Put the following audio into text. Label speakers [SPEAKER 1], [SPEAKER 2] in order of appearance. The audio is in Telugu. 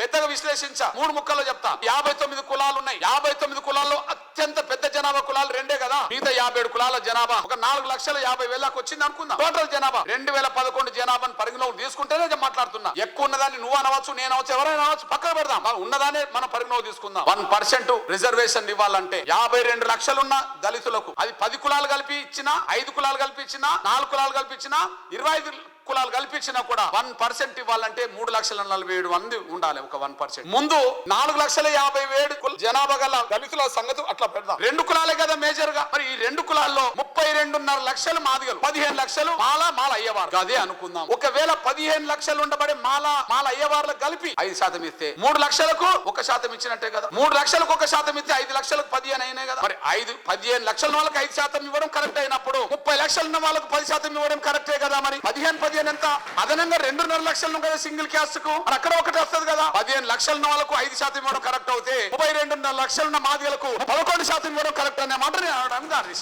[SPEAKER 1] పెద్దగా విశ్లేషించా 3 ముక్కల్లో చెప్తా. 59 కులాలు ఉన్నాయి. 59 కులాల్లో అత్యంత పెద్ద జనాభా కులాలు 2 కదా. మిగతా 57 కులాల జనాభా ఒక 4,50,000 వచ్చింది అనుకుందాం. టోటల్ జనాభా 2011 జనాభాను పరిగణలోకి తీసుకుంటేనే మాట్లాడుతున్నా. ఎక్కువ ఉన్నదాన్ని నువ్వు అనవచ్చు, నేను అనవచ్చు, ఎవరైనా అనవచ్చు, పక్కన పెడదాం. ఉన్నదానే మనం పరిగణలోకి తీసుకుందాం. 1% రిజర్వేషన్ ఇవ్వాలంటే 52 లక్షలున్న దళితులకు అది 10 కులాలు కలిపి ఇచ్చినా, 5 కులాలు కలిపి ఇచ్చినా, 4 కులాలు కలిపి ఇచ్చినా, 25 కులాలు కల్పించినా కూడా 1% ఇవ్వాలంటే 3,47,000 మంది ఉండాలి. ఒక 1% ముందు 4,50,000 జనాభా గల దళితుల సంగతి అట్లా పెడదాం. 2 కులాలే కదా మేజర్ గా. మరి ఈ 2 కులాల్లో 32.5 లక్షలు మాదిగలు, 15 లక్షలు మాల అయ్యవారు అదే అనుకుందాం. ఒకవేళ 15 లక్షలు ఉండబడే మాల అయ్యవార్లకు కలిపి 5% ఇస్తే 3 లక్షలకు 1% ఇచ్చినట్టే కదా. 3 లక్షలకు 1% ఇస్తే 5 లక్షలకు 15 అయినాయి కదా. మరి 15 లక్షల వాళ్ళకి 5% ఇవ్వడం కరెక్ట్ అయినప్పుడు 30 లక్షలు ఉన్న వాళ్ళకు 10% ఇవ్వడం కరెక్టే కదా. మరి 15 ఎంత అదనంగా 2.5 లక్షలు కదా సింగిల్ క్యాస్ట్ కు. అక్కడ ఒకటి వస్తుంది కదా. 15 లక్షల వాళ్ళకు 5% ఇవ్వడం కరెక్ట్ అవుతే 32.5 లక్షలున్న మాదిగలకు 11% ఇవ్వడం కరెక్ట్ అనే మాట నేను అనడానికి